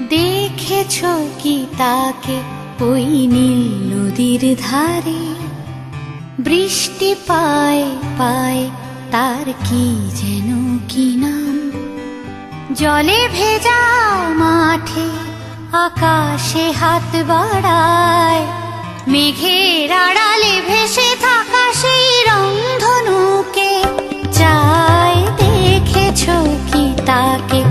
দেখেছো কি তাকে ওই নীল নদীর ধারে? বৃষ্টি পায় পায় তার কি যেন কি নাম। জলে ভেজা মাঠে আকাশে হাত বাড়ায়, মেঘের আড়ালে ভেসে থাকা সেই রংধনুকে চায়। দেখেছো কি তাকে